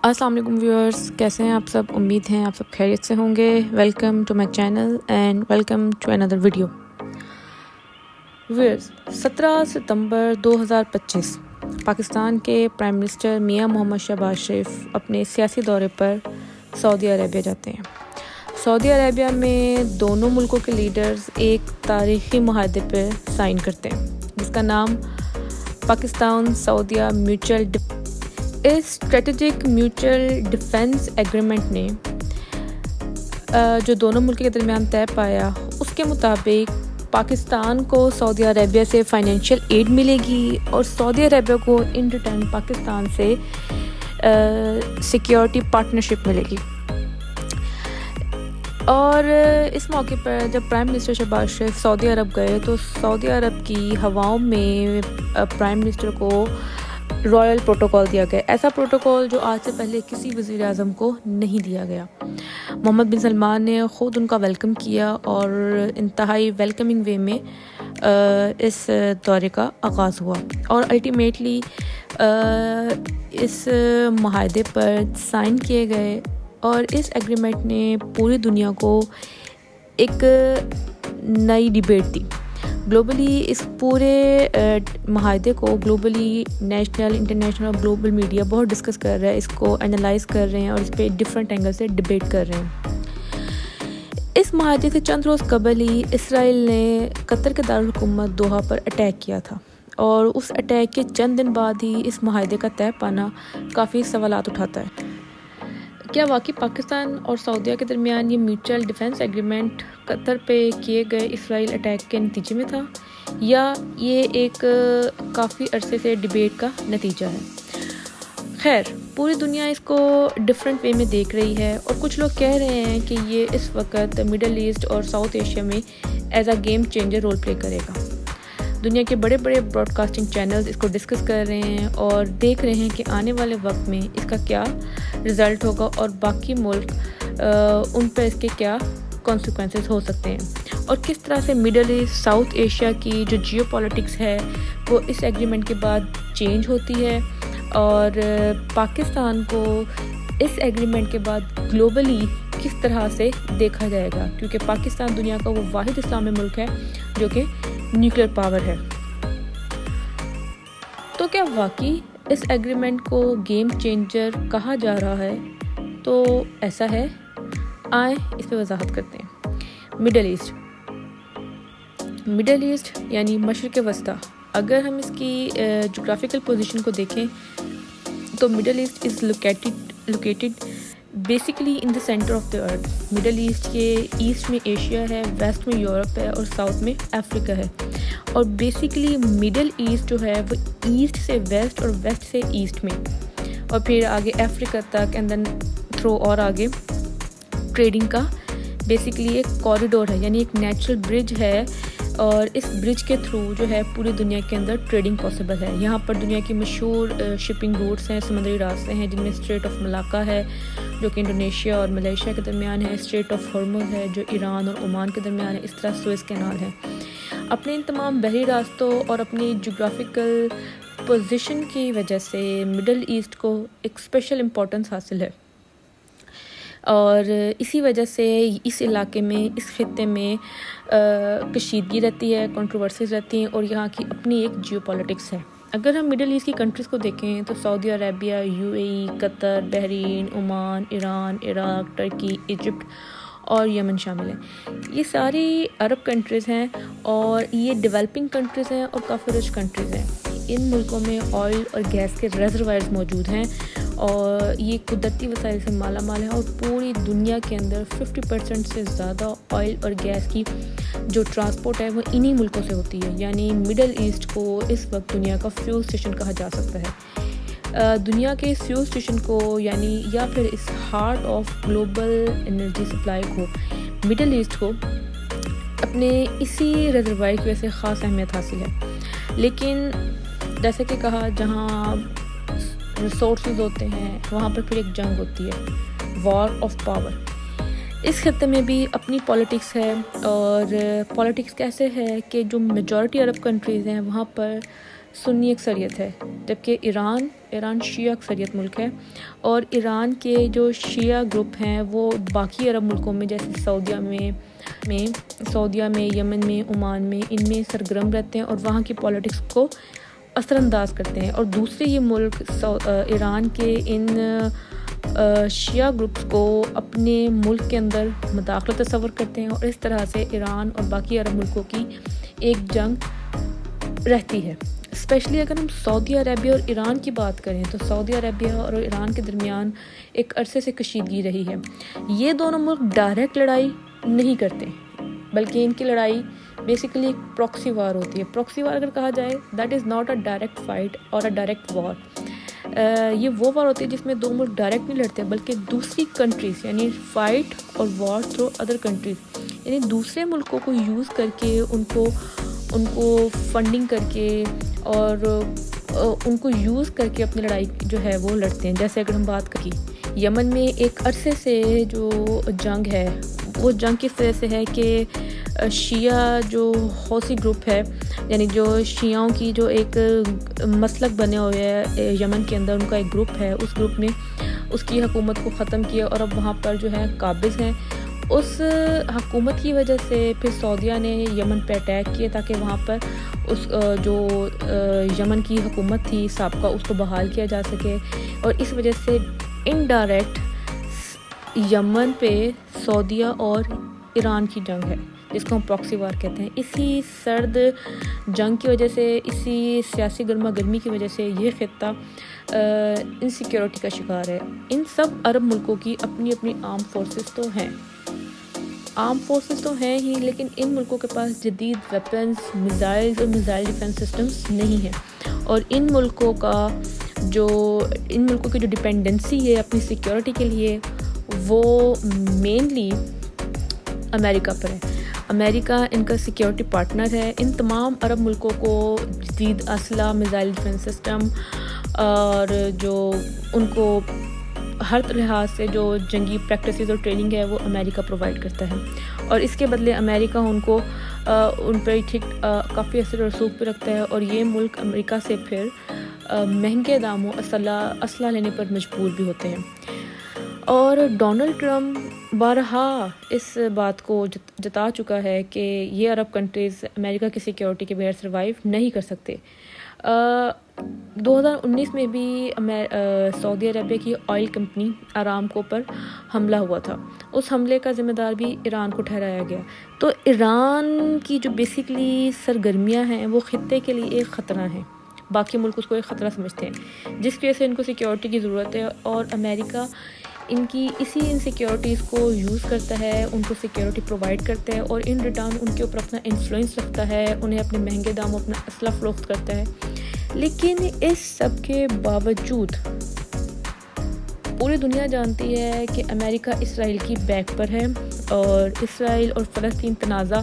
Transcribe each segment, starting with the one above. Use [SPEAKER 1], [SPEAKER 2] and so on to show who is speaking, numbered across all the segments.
[SPEAKER 1] السلام علیکم ویورز، کیسے ہیں آپ سب؟ امید ہیں آپ سب خیریت سے ہوں گے۔ Welcome to my channel and welcome to اندر ویڈیو۔ ویورز، 17 ستمبر 2025 پاکستان کے پرائم منسٹر میاں محمد شہباز شریف اپنے سیاسی دورے پر سعودی عربیہ جاتے ہیں۔ سعودی عربیہ میں دونوں ملکوں کے لیڈرز ایک تاریخی معاہدے پر سائن کرتے ہیں جس کا نام پاکستان سعودیہ میوچل اس اسٹریٹجک میوچل ڈیفنس ایگریمنٹ نے جو دونوں ملکوں کے درمیان طے پایا، اس کے مطابق پاکستان کو سعودی عربیہ سے فائنینشیل ایڈ ملے گی اور سعودی عربیہ کو ان ریٹرن پاکستان سے سیکیورٹی پارٹنرشپ ملے گی۔ اور اس موقع پر جب پرائم منسٹر شہباز شریف سعودی عرب گئے تو سعودی عرب کی ہواؤں میں پرائم منسٹر کو رائل پروٹوکول دیا گیا، ایسا پروٹوکول جو آج سے پہلے کسی وزیر اعظم کو نہیں دیا گیا۔ محمد بن سلمان نے خود ان کا ویلکم کیا اور انتہائی ویلکمنگ وے میں اس دورے کا آغاز ہوا اور الٹیمیٹلی اس معاہدے پر سائن کیے گئے، اور اس ایگریمنٹ نے پوری دنیا کو ایک نئی ڈیبیٹ دی۔ گلوبلی اس پورے معاہدے کو گلوبلی نیشنل، انٹرنیشنل اور گلوبل میڈیا بہت ڈسکس کر رہا ہے، اس کو انالائز کر رہے ہیں اور اس پہ ڈفرینٹ اینگل سے ڈبیٹ کر رہے ہیں۔ اس معاہدے سے چند روز قبل ہی اسرائیل نے قطر کے دارالحکومت دوحہ پر اٹیک کیا تھا، اور اس اٹیک کے چند دن بعد ہی اس معاہدے کا طے پانا کافی سوالات اٹھاتا ہے۔ کیا واقعی پاکستان اور سعودیہ کے درمیان یہ میوچل ڈیفنس ایگریمنٹ قطر پہ کیے گئے اسرائیل اٹیک کے نتیجے میں تھا، یا یہ ایک کافی عرصے سے ڈیبیٹ کا نتیجہ ہے؟ خیر، پوری دنیا اس کو ڈفرینٹ وے میں دیکھ رہی ہے، اور کچھ لوگ کہہ رہے ہیں کہ یہ اس وقت مڈل ایسٹ اور ساؤتھ ایشیا میں as a game changer role play کرے گا۔ دنیا کے بڑے بڑے براڈ کاسٹنگ چینلز اس کو ڈسکس کر رہے ہیں اور دیکھ رہے ہیں کہ آنے والے وقت میں اس کا کیا رزلٹ ہوگا اور باقی ملک ان پہ اس کے کیا کانسیکوینسز ہو سکتے ہیں، اور کس طرح سے مڈل ایسٹ ساؤتھ ایشیا کی جو جیو پولیٹکس ہے وہ اس ایگریمنٹ کے بعد چینج ہوتی ہے، اور پاکستان کو اس ایگریمنٹ کے بعد گلوبلی کس طرح سے دیکھا جائے گا، کیونکہ پاکستان دنیا کا وہ واحد اسلامی ملک ہے جو کہ نیوکلیئر پاور ہے۔ تو کیا واقعی اس ایگریمنٹ کو گیم چینجر کہا جا رہا ہے؟ تو ایسا ہے، آئیں اس پہ وضاحت کرتے ہیں۔ مڈل ایسٹ یعنی مشرق وسطیٰ، اگر ہم اس کی جغرافیکل پوزیشن کو دیکھیں تو Middle East is located basically in the centre of the earth. Middle East کے ایسٹ میں ایشیا ہے، ویسٹ میں یورپ ہے اور ساؤتھ میں افریقہ ہے، اور بیسیکلی مڈل ایسٹ جو ہے وہ ایسٹ سے ویسٹ اور ویسٹ سے ایسٹ میں، اور پھر آگے افریقہ تک، اینڈ دین تھرو اور آگے ٹریڈنگ کا بیسیکلی ایک کوریڈور ہے، یعنی ایک نیچرل برج ہے، اور اس برج کے تھرو جو ہے پوری دنیا کے اندر ٹریڈنگ پاسبل ہے۔ یہاں پر دنیا کی مشہور شپنگ روٹس ہیں، سمندری راستے ہیں، جن میں اسٹریٹ آف ملاکا ہے جو کہ انڈونیشیا اور ملیشیا کے درمیان ہے، اسٹریٹ آف ہرمز ہے جو ایران اور عمان کے درمیان ہے، اس طرح سوئز کینال ہے۔ اپنے ان تمام بحری راستوں اور اپنی جغرافیکل پوزیشن کی وجہ سے مڈل ایسٹ کو ایک اسپیشل امپورٹنس حاصل ہے، اور اسی وجہ سے اس علاقے میں، اس خطے میں کشیدگی رہتی ہے، کنٹروورسیز رہتی ہیں، اور یہاں کی اپنی ایک جیو پولیٹکس ہے۔ اگر ہم مڈل ایسٹ کی کنٹریز کو دیکھیں تو سعودی عربیہ، UAE، قطر، بحرین، عمان، ایران، عراق، ترکی، ایجپٹ اور یمن شامل ہیں۔ یہ ساری عرب کنٹریز ہیں، اور یہ ڈیولپنگ کنٹریز ہیں اور کافی رچ کنٹریز ہیں۔ ان ملکوں میں آئل اور گیس کے ریزروائرز موجود ہیں، اور یہ قدرتی وسائل سے مالا مال ہے، اور پوری دنیا کے اندر 50% سے زیادہ آئل اور گیس کی جو ٹرانسپورٹ ہے وہ انہی ملکوں سے ہوتی ہے، یعنی مڈل ایسٹ کو اس وقت دنیا کا فیول اسٹیشن کہا جا سکتا ہے۔ دنیا کے اس فیول اسٹیشن کو، یعنی یا پھر اس heart of global energy supply کو، مڈل ایسٹ کو اپنے اسی ریزروائر کی وجہ سے خاص اہمیت حاصل ہے۔ لیکن جیسے کہ کہا، جہاں ریسورسز ہوتے ہیں وہاں پر پھر ایک جنگ ہوتی ہے، وار آف پاور۔ اس خطے میں بھی اپنی پولیٹکس ہے، اور پولیٹکس کیسے ہے کہ جو میجورٹی عرب کنٹریز ہیں وہاں پر سنی اکثریت ہے، جبکہ ایران شیعہ اکثریت ملک ہے، اور ایران کے جو شیعہ گروپ ہیں وہ باقی عرب ملکوں میں جیسے سعودیہ میں، یمن میں، عمان میں، ان میں سرگرم رہتے ہیں اور وہاں کی پالیٹکس کو اثر انداز کرتے ہیں، اور دوسرے یہ ملک ایران کے ان شیعہ گروپس کو اپنے ملک کے اندر مداخلت تصور کرتے ہیں، اور اس طرح سے ایران اور باقی عرب ملکوں کی ایک جنگ رہتی ہے۔ اسپیشلی اگر ہم سعودی عربیہ اور ایران کی بات کریں تو سعودی عربیہ اور ایران کے درمیان ایک عرصے سے کشیدگی رہی ہے۔ یہ دونوں ملک ڈائریکٹ لڑائی نہیں کرتے، بلکہ ان کی لڑائی بیسیکلی ایک پراکسی وار ہوتی ہے۔ پراکسی وار اگر کہا جائے that is not a direct fight اور اے ڈائریکٹ وار۔ یہ وہ وار ہوتی ہے جس میں دو ملک ڈائریکٹ نہیں لڑتے، بلکہ دوسری کنٹریز یعنی فائٹ اور وار تھرو ادر کنٹریز، یعنی دوسرے ملکوں کو یوز کر کے ان کو فنڈنگ کر کے اور ان کو یوز کر کے اپنی لڑائی جو ہے وہ لڑتے ہیں۔ جیسے اگر ہم بات کریں یمن میں ایک عرصے سے جو جنگ ہے وہ جنگ کس طرح سے ہے کہ شیعہ جو حوثی گروپ ہے، یعنی جو شیعوں کی جو ایک مسلک بنے ہوئے ہے یمن کے اندر، ان کا ایک گروپ ہے، اس گروپ نے اس کی حکومت کو ختم کیا اور اب وہاں پر جو ہے قابض ہیں۔ اس حکومت کی وجہ سے پھر سعودیہ نے یمن پہ اٹیک کیے تاکہ وہاں پر اس جو یمن کی حکومت تھی سابقہ اس کو بحال کیا جا سکے، اور اس وجہ سے انڈائریکٹ یمن پہ سعودیہ اور ایران کی جنگ ہے جس کو ہم پراکسی وار کہتے ہیں۔ اسی سرد جنگ کی وجہ سے، اسی سیاسی گرما گرمی کی وجہ سے یہ خطہ انسیکیورٹی کا شکار ہے۔ ان سب عرب ملکوں کی اپنی اپنی آرم فورسز تو ہیں ہی، لیکن ان ملکوں کے پاس جدید ویپنز، میزائلز اور میزائل ڈیفنس سسٹمز نہیں ہیں، اور ان ملکوں کی جو ڈیپینڈنسی ہے اپنی سیکیورٹی کے لیے وہ مینلی امریکہ پر ہے۔ امریکہ ان کا سیکیورٹی پارٹنر ہے۔ ان تمام عرب ملکوں کو جدید اسلحہ، میزائل ڈیفنس سسٹم اور جو ان کو ہر لحاظ سے جو جنگی پریکٹسز اور ٹریننگ ہے وہ امریکہ پرووائڈ کرتا ہے، اور اس کے بدلے امریکہ ان پر ٹھیک کافی اثر و رسوخ پہ رکھتا ہے، اور یہ ملک امریکہ سے پھر مہنگے داموں اسلحہ لینے پر مجبور بھی ہوتے ہیں۔ اور ڈونلڈ ٹرمپ بارہا اس بات کو جتا چکا ہے کہ یہ عرب کنٹریز امریکہ کی سیکیورٹی کے بغیر سروائیو نہیں کر سکتے۔ 2019 میں بھی سعودی عربیہ کی آئل کمپنی ارامکو پر حملہ ہوا تھا، اس حملے کا ذمہ دار بھی ایران کو ٹھہرایا گیا۔ تو ایران کی جو بیسیکلی سرگرمیاں ہیں وہ خطے کے لیے ایک خطرہ ہیں، باقی ملک اس کو ایک خطرہ سمجھتے ہیں، جس کی وجہ سے ان کو سیکیورٹی کی ضرورت ہے، اور امریکہ ان کی اسی انسیکیورٹیز کو یوز کرتا ہے، ان کو سیکیورٹی پرووائڈ کرتا ہے، اور ان ریٹرن ان کے اوپر اپنا انفلوئنس رکھتا ہے، انہیں اپنے مہنگے داموں اپنا اسلحہ فروخت کرتا ہے۔ لیکن اس سب کے باوجود پوری دنیا جانتی ہے کہ امریکہ اسرائیل کی بیک پر ہے، اور اسرائیل اور فلسطین تنازع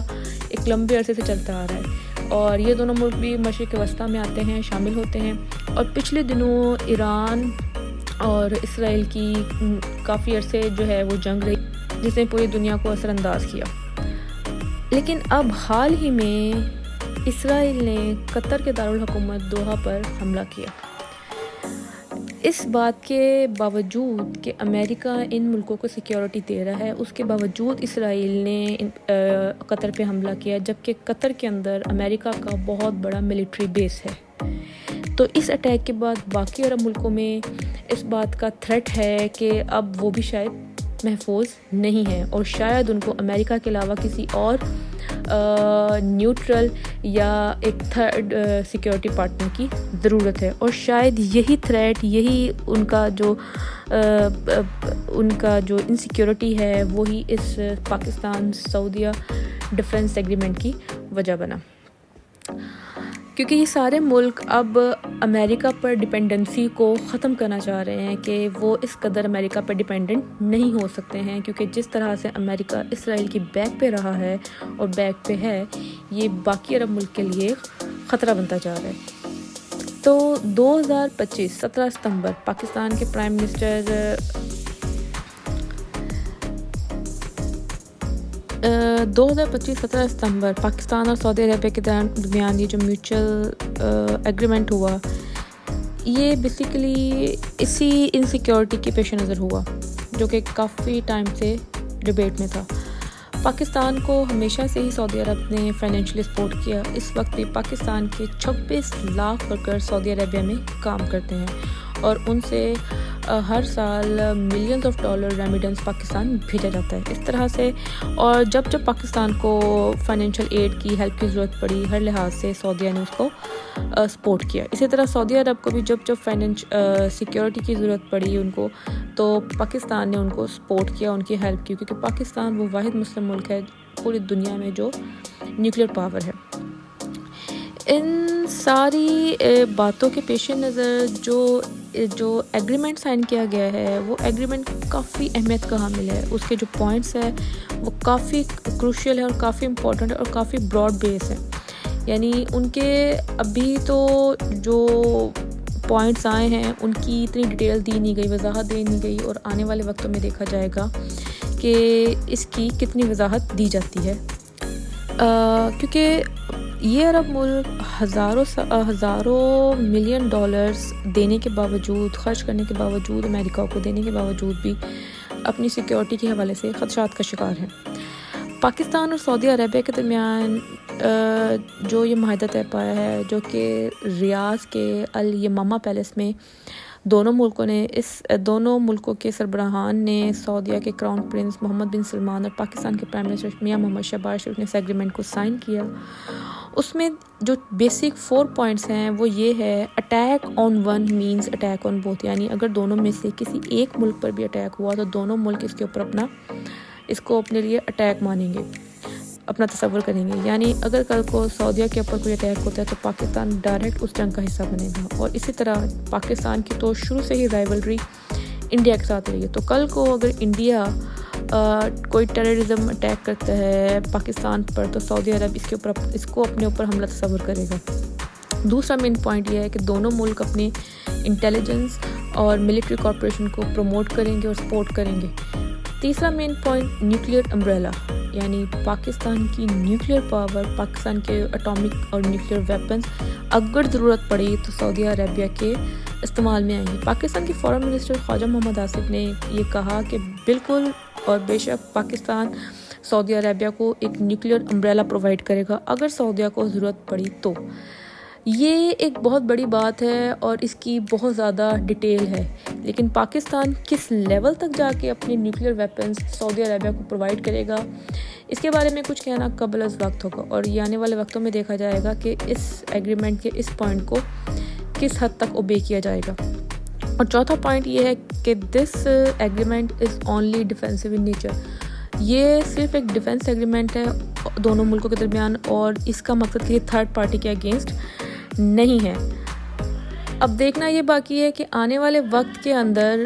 [SPEAKER 1] ایک لمبے عرصے سے چلتا آ رہا ہے، اور یہ دونوں ملک بھی مشرق وسطیٰ میں آتے ہیں، شامل ہوتے ہیں، اور پچھلے دنوں ایران اور اسرائیل کی کافی عرصے جو ہے وہ جنگ رہی جس نے پوری دنیا کو اثر انداز کیا۔ لیکن اب حال ہی میں اسرائیل نے قطر کے دارالحکومت دوحہ پر حملہ کیا۔ اس بات کے باوجود کہ امریکہ ان ملکوں کو سیکیورٹی دے رہا ہے، اس کے باوجود اسرائیل نے قطر پہ حملہ کیا، جبکہ قطر کے اندر امریکہ کا بہت بڑا ملٹری بیس ہے۔ تو اس اٹیک کے بعد باقی عرب ملکوں میں اس بات کا تھریٹ ہے کہ اب وہ بھی شاید محفوظ نہیں ہیں، اور شاید ان کو امریکہ کے علاوہ کسی اور نیوٹرل یا ایک تھرڈ سیکیورٹی پارٹنر کی ضرورت ہے، اور شاید یہی تھریٹ، یہی ان کا جو انسیکیورٹی ہے وہی اس پاکستان سعودیہ ڈیفنس ایگریمنٹ کی وجہ بنا، کیونکہ یہ سارے ملک اب امریکہ پر ڈپینڈنسی کو ختم کرنا چاہ رہے ہیں کہ وہ اس قدر امریکہ پر ڈپینڈنٹ نہیں ہو سکتے ہیں، کیونکہ جس طرح سے امریکہ اسرائیل کی بیک پہ رہا ہے اور بیک پہ ہے، یہ باقی عرب ملک کے لیے خطرہ بنتا جا رہا ہے۔ تو 2025 17 ستمبر پاکستان کے پرائم منسٹر 2025 17 ستمبر پاکستان اور سعودی عربیہ کے درمیان یہ جو میوچل ایگریمنٹ ہوا، یہ بیسیکلی اسی انسیکیورٹی کے پیش نظر ہوا جو کہ کافی ٹائم سے ڈبیٹ میں تھا۔ پاکستان کو ہمیشہ سے ہی سعودی عرب نے فائنینشلی سپورٹ کیا۔ اس وقت بھی پاکستان کے 26 لاکھ ورکر سعودی عربیہ میں کام کرتے ہیں اور ان سے ہر سال ملینز آف ڈالر ریمیڈنس پاکستان بھیجا جاتا ہے اس طرح سے۔ اور جب پاکستان کو فائنینشیل ایڈ کی ہیلپ کی ضرورت پڑی، ہر لحاظ سے سعودیہ نے اس کو سپورٹ کیا۔ اسی طرح سعودی عرب کو بھی جب سیکیورٹی کی ضرورت پڑی ان کو، تو پاکستان نے ان کو سپورٹ کیا، ان کی ہیلپ کی، کیونکہ پاکستان وہ واحد مسلم ملک ہے پوری دنیا میں جو نیوکلیر پاور ہے۔ ان ساری باتوں کے پیش نظر جو ایگریمنٹ سائن کیا گیا ہے، وہ ایگریمنٹ کافی اہمیت کا حامل ہے۔ اس کے جو پوائنٹس ہیں وہ کافی کروشیل ہے اور کافی امپورٹنٹ ہے اور کافی براڈ بیس ہے۔ یعنی ان کے ابھی تو جو پوائنٹس آئے ہیں ان کی اتنی ڈیٹیل دی نہیں گئی، وضاحت دی نہیں گئی، اور آنے والے وقتوں میں دیکھا جائے گا کہ اس کی کتنی وضاحت دی جاتی ہے، کیونکہ یہ عرب ملک ہزاروں ملین ڈالرز دینے کے باوجود، خرچ کرنے کے باوجود، امریکہ کو دینے کے باوجود بھی اپنی سیکیورٹی کے حوالے سے خدشات کا شکار ہیں۔ پاکستان اور سعودی عربیہ کے درمیان جو یہ معاہدہ طے پایا ہے، جو کہ ریاض کے الیمامہ پیلس میں دونوں ملکوں کے سربراہان نے، سعودیہ کے کراؤن پرنس محمد بن سلمان اور پاکستان کے پرائم منسٹر میاں محمد شہباز شریف نے اس ایگریمنٹ کو سائن کیا۔ اس میں جو بیسک 4 پوائنٹس ہیں وہ یہ ہے: attack on one means attack on both, یعنی اگر دونوں میں سے کسی ایک ملک پر بھی اٹیک ہوا تو دونوں ملک اس کو اپنے لیے اٹیک مانیں گے، اپنا تصور کریں گے۔ یعنی اگر کل کو سعودیہ کے اوپر کوئی اٹیک ہوتا ہے تو پاکستان ڈائریکٹ اس جنگ کا حصہ بنے گا۔ اور اسی طرح پاکستان کی تو شروع سے ہی رائیولری انڈیا کے ساتھ رہی ہے، تو کل کو اگر انڈیا کوئی ٹیررزم اٹیک کرتا ہے پاکستان پر تو سعودی عرب اس کو اپنے اوپر حملہ تصور کرے گا۔ دوسرا مین پوائنٹ یہ ہے کہ دونوں ملک اپنی انٹیلیجنس اور ملٹری کارپوریشن کو پروموٹ کریں گے اور سپورٹ کریں گے۔ تیسرا مین پوائنٹ نیوکلیر امبریلا، یعنی پاکستان کی نیوکلیر پاور، پاکستان کے اٹامک اور نیوکلیر ویپنز اگر ضرورت پڑی تو سعودی عربیہ کے استعمال میں آئیں گے۔ پاکستان کے فارن منسٹر خواجہ محمد آصف نے یہ کہا کہ بالکل اور بے شک پاکستان سعودی عربیہ کو ایک نیوکلیر امبریلا پرووائڈ کرے گا اگر سعودیہ کو ضرورت پڑی تو۔ یہ ایک بہت بڑی بات ہے اور اس کی بہت زیادہ ڈیٹیل ہے، لیکن پاکستان کس لیول تک جا کے اپنے نیوکلیر ویپنز سعودی عربیہ کو پرووائڈ کرے گا، اس کے بارے میں کچھ کہنا قبل از وقت ہوگا، اور یہ آنے والے وقتوں میں دیکھا جائے گا کہ اس ایگریمنٹ کے اس پوائنٹ کو کس حد تک اوبے کیا جائے گا۔ اور چوتھا پوائنٹ یہ ہے کہ this agreement is only defensive in nature, یہ صرف ایک ڈیفینس ایگریمنٹ ہے دونوں ملکوں کے درمیان، اور اس کا مقصد کسی تھرڈ پارٹی کے اگینسٹ نہیں ہے۔ اب دیکھنا یہ باقی ہے کہ آنے والے وقت کے اندر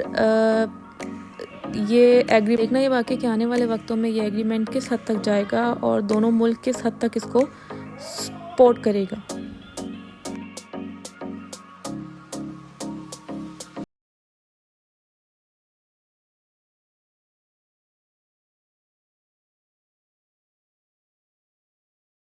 [SPEAKER 1] آنے والے وقتوں میں یہ ایگریمنٹ کس حد تک جائے گا اور دونوں ملک کس حد تک اس کو سپورٹ کرے گا۔